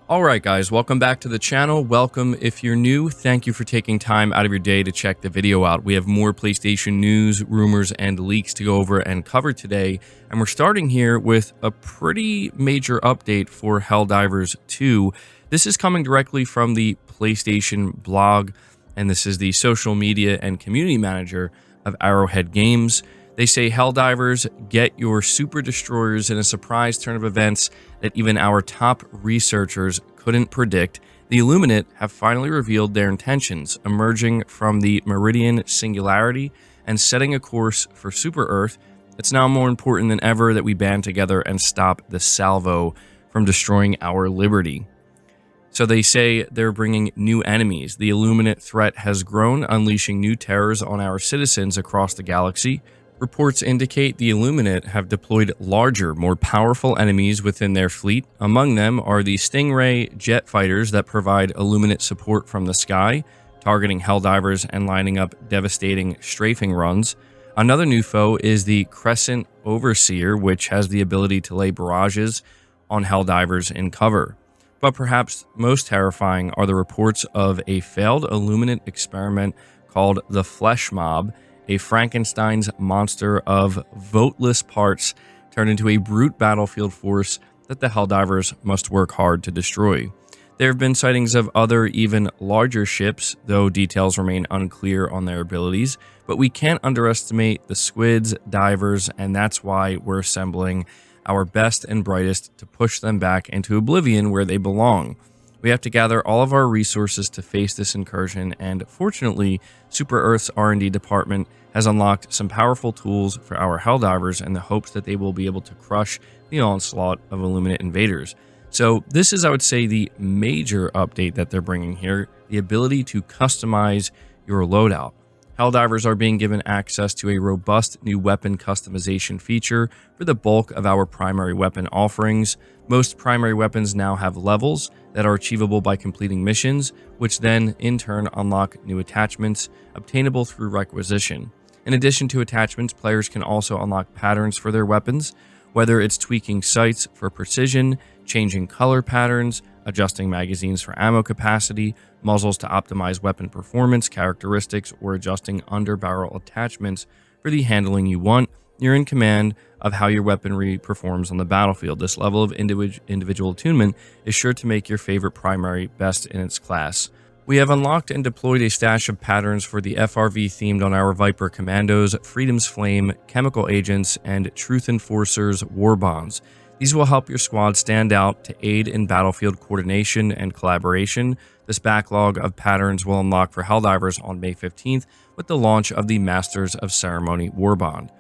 Alright guys, welcome back to the channel. Welcome if you're new. Thank you for taking time out of your day to check the video out. We have more PlayStation news, rumors, and leaks to go over and cover today. And we're starting here with a pretty major update for Helldivers 2. This is coming directly from the PlayStation blog, and this is the social media and community manager of Arrowhead Games. They say, Helldivers, get your super destroyers in a surprise turn of events that even our top researchers couldn't predict. The Illuminate have finally revealed their intentions, emerging from the Meridian Singularity and setting a course for Super Earth. It's now more important than ever that we band together and stop the salvo from destroying our liberty. So they say they're bringing new enemies. The Illuminate threat has grown, unleashing new terrors on our citizens across the galaxy. Reports indicate the Illuminate have deployed larger, more powerful enemies within their fleet. Among them are the Stingray jet fighters that provide Illuminate support from the sky, targeting Helldivers and lining up devastating strafing runs. Another new foe is the Crescent Overseer, which has the ability to lay barrages on Helldivers in cover. But perhaps most terrifying are the reports of a failed Illuminate experiment called the Flesh Mob, a Frankenstein's monster of voteless parts turned into a brute battlefield force that the Helldivers must work hard to destroy. There have been sightings of other, even larger ships, though details remain unclear on their abilities, but we can't underestimate the squids, divers, and that's why we're assembling our best and brightest to push them back into oblivion where they belong. We have to gather all of our resources to face this incursion, and fortunately, Super Earth's R&D department has unlocked some powerful tools for our Helldivers in the hopes that they will be able to crush the onslaught of Illuminate invaders. So this is, I would say, the major update that they're bringing here, the ability to customize your loadout. Helldivers are being given access to a robust new weapon customization feature for the bulk of our primary weapon offerings. Most primary weapons now have levels that are achievable by completing missions, which then in turn unlock new attachments obtainable through requisition. In addition to attachments, players can also unlock patterns for their weapons, whether it's tweaking sights for precision, changing color patterns, adjusting magazines for ammo capacity, muzzles to optimize weapon performance characteristics, or adjusting underbarrel attachments for the handling you want. You're in command of how your weaponry performs on the battlefield. This level of individual attunement is sure to make your favorite primary best in its class. We have unlocked and deployed a stash of patterns for the FRV themed on our Viper Commandos, Freedom's Flame, Chemical Agents, and Truth Enforcers War Bonds. These will help your squad stand out to aid in battlefield coordination and collaboration. This backlog of patterns will unlock for Helldivers on May 15th with the launch of the Masters of Ceremony Warbond.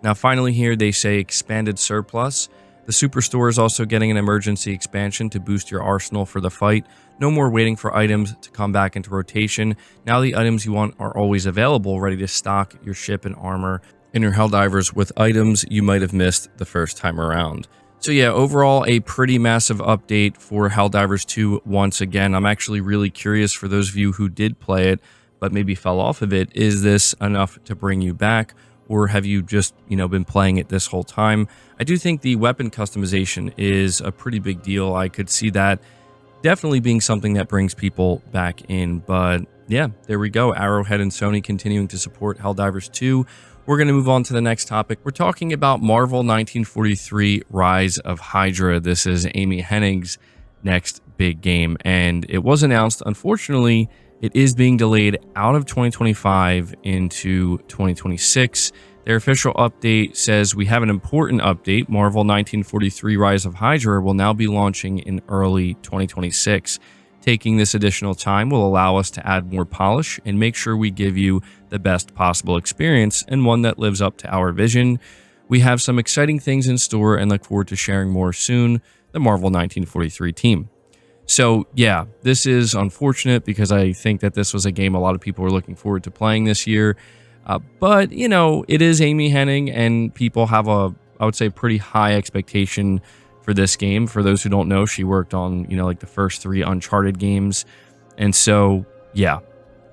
Now finally here they say expanded surplus. The Superstore is also getting an emergency expansion to boost your arsenal for the fight. No more waiting for items to come back into rotation. Now the items you want are always available, ready to stock your ship and armor in your Helldivers with items you might have missed the first time around. So yeah, overall, a pretty massive update for Helldivers 2 once again. I'm actually really curious for those of you who did play it, but maybe fell off of it. Is this enough to bring you back? Or have you just, been playing it this whole time? I do think the weapon customization is a pretty big deal. I could see that definitely being something that brings people back in. But yeah, there we go. Arrowhead and Sony continuing to support Helldivers 2. We're going to move on to the next topic. We're talking about Marvel 1943 Rise of Hydra. This is Amy Hennig's next big game, and it was announced. Unfortunately, it is being delayed out of 2025 into 2026. Their official update says we have an important update. Marvel 1943 Rise of Hydra will now be launching in early 2026. Taking this additional time will allow us to add more polish and make sure we give you the best possible experience and one that lives up to our vision. We have some exciting things in store and look forward to sharing more soon. The Marvel 1943 team. So yeah, this is unfortunate because I think that this was a game a lot of people were looking forward to playing this year. But, it is Amy Hennig and people have I would say, pretty high expectation for this game. For those who don't know, she worked on, like the first 3 Uncharted games. And so, yeah,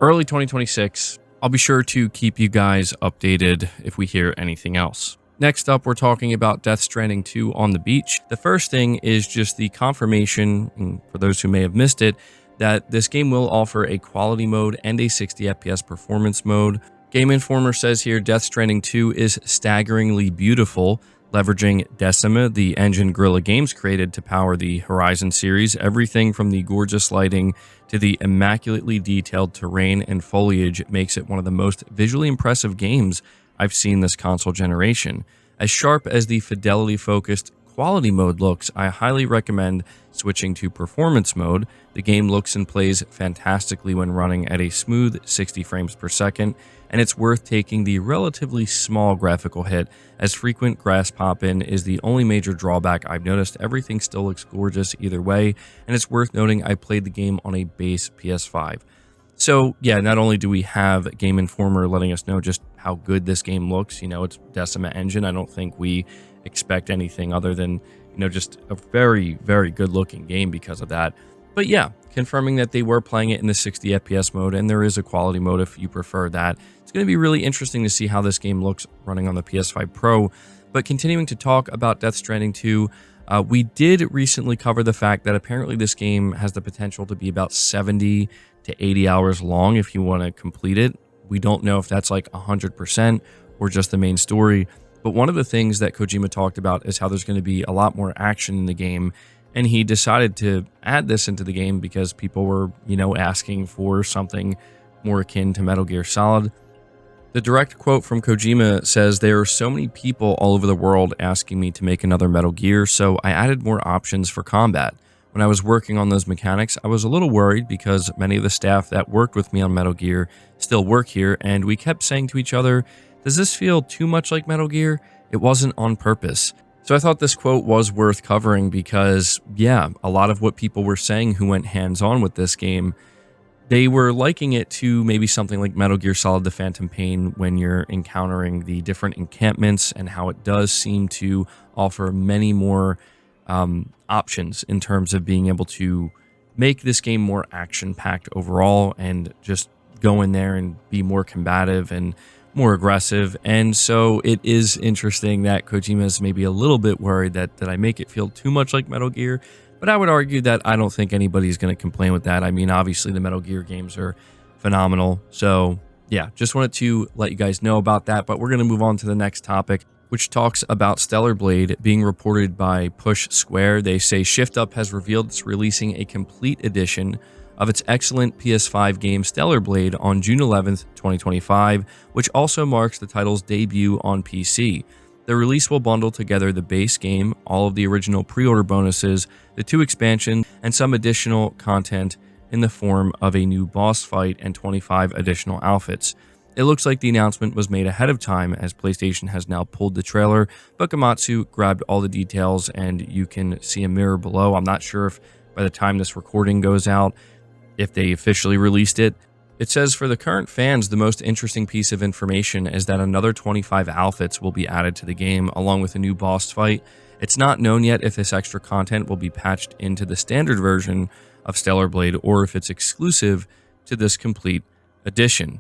early 2026. I'll be sure to keep you guys updated if we hear anything else. Next up, we're talking about Death Stranding 2 on the beach. The first thing is just the confirmation, and for those who may have missed it, that this game will offer a quality mode and a 60 FPS performance mode. Game Informer says here Death Stranding 2 is staggeringly beautiful, leveraging Decima, the engine Guerrilla Games created to power the Horizon series. Everything from the gorgeous lighting to the immaculately detailed terrain and foliage makes it one of the most visually impressive games I've seen this console generation. As sharp as the fidelity-focused quality mode looks, I highly recommend switching to performance mode. The game looks and plays fantastically when running at a smooth 60 frames per second, and it's worth taking the relatively small graphical hit, as frequent grass pop-in is the only major drawback I've noticed. Everything still looks gorgeous either way, and it's worth noting I played the game on a base PS5. So yeah, not only do we have Game Informer letting us know just how good this game looks, it's Decima engine. I don't think we expect anything other than, just a very, very good looking game because of that. But yeah, confirming that they were playing it in the 60 FPS mode, and there is a quality mode if you prefer that. It's going to be really interesting to see how this game looks running on the PS5 Pro. But continuing to talk about Death Stranding 2, we did recently cover the fact that apparently this game has the potential to be about 70 to 80 hours long if you want to complete it. We don't know if that's like 100% or just the main story, but one of the things that Kojima talked about is how there's going to be a lot more action in the game, and he decided to add this into the game because people were, asking for something more akin to Metal Gear Solid. The direct quote from Kojima says, "There are so many people all over the world asking me to make another Metal Gear, so I added more options for combat. When I was working on those mechanics, I was a little worried because many of the staff that worked with me on Metal Gear still work here, and we kept saying to each other, does this feel too much like Metal Gear? It wasn't on purpose." So I thought this quote was worth covering because, yeah, a lot of what people were saying who went hands-on with this game, they were liking it to maybe something like Metal Gear Solid: The Phantom Pain when you're encountering the different encampments, and how it does seem to offer many more options in terms of being able to make this game more action-packed overall and just go in there and be more combative and more aggressive. And so it is interesting that Kojima is maybe a little bit worried that I make it feel too much like Metal Gear, but I would argue that I don't think anybody's going to complain with that. I mean, obviously the Metal Gear games are phenomenal. So yeah, just wanted to let you guys know about that, but we're going to move on to the next topic, which talks about Stellar Blade being reported by Push Square. They say Shift Up has revealed it's releasing a complete edition of its excellent PS5 game Stellar Blade on June 11th, 2025, which also marks the title's debut on PC. The release will bundle together the base game, all of the original pre-order bonuses, the 2 expansions, and some additional content in the form of a new boss fight and 25 additional outfits. It looks like the announcement was made ahead of time, as PlayStation has now pulled the trailer, but Gamatsu grabbed all the details, and you can see a mirror below. I'm not sure if by the time this recording goes out, if they officially released it. It says, for the current fans, the most interesting piece of information is that another 25 outfits will be added to the game, along with a new boss fight. It's not known yet if this extra content will be patched into the standard version of Stellar Blade or if it's exclusive to this complete edition.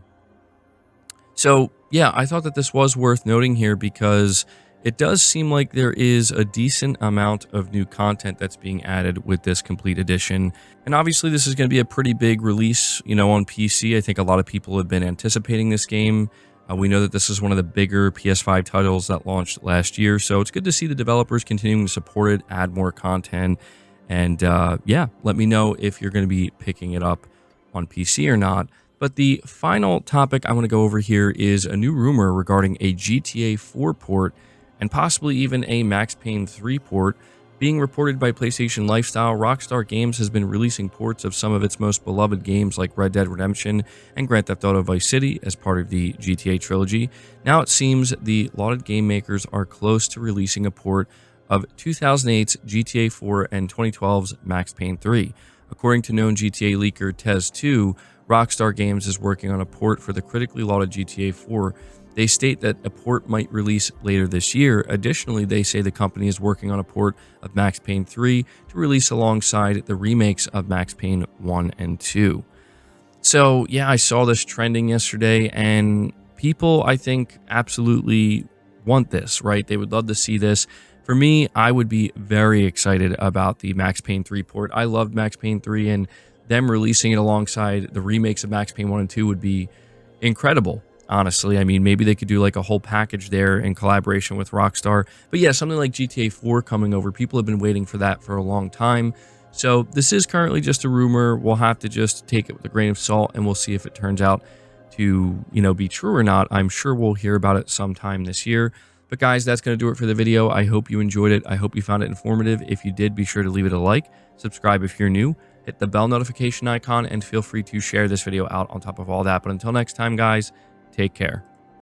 So yeah, I thought that this was worth noting here because it does seem like there is a decent amount of new content that's being added with this complete edition. And obviously this is going to be a pretty big release, on PC. I think a lot of people have been anticipating this game. We know that this is one of the bigger PS5 titles that launched last year. So it's good to see the developers continuing to support it, add more content. And yeah, let me know if you're going to be picking it up on PC or not. But the final topic I want to go over here is a new rumor regarding a GTA 4 port and possibly even a Max Payne 3 port. Being reported by PlayStation Lifestyle, Rockstar Games has been releasing ports of some of its most beloved games like Red Dead Redemption and Grand Theft Auto Vice City as part of the GTA trilogy. Now it seems the lauded game makers are close to releasing a port of 2008's GTA 4 and 2012's Max Payne 3. According to known GTA leaker Tez2, Rockstar Games is working on a port for the critically lauded GTA 4. They state that a port might release later this year. Additionally, they say the company is working on a port of Max Payne 3 to release alongside the remakes of Max Payne 1 and 2. So, yeah, I saw this trending yesterday, and people, I think, absolutely want this, right? They would love to see this. For me, I would be very excited about the Max Payne 3 port. I loved Max Payne 3, and them releasing it alongside the remakes of Max Payne 1 and 2 would be incredible, honestly. I mean, maybe they could do like a whole package there in collaboration with Rockstar. But yeah, something like GTA 4 coming over. People have been waiting for that for a long time. So this is currently just a rumor. We'll have to just take it with a grain of salt, and we'll see if it turns out to, be true or not. I'm sure we'll hear about it sometime this year. But guys, that's going to do it for the video. I hope you enjoyed it. I hope you found it informative. If you did, be sure to leave it a like, subscribe if you're new, hit the bell notification icon, and feel free to share this video out on top of all that. But until next time, guys, take care.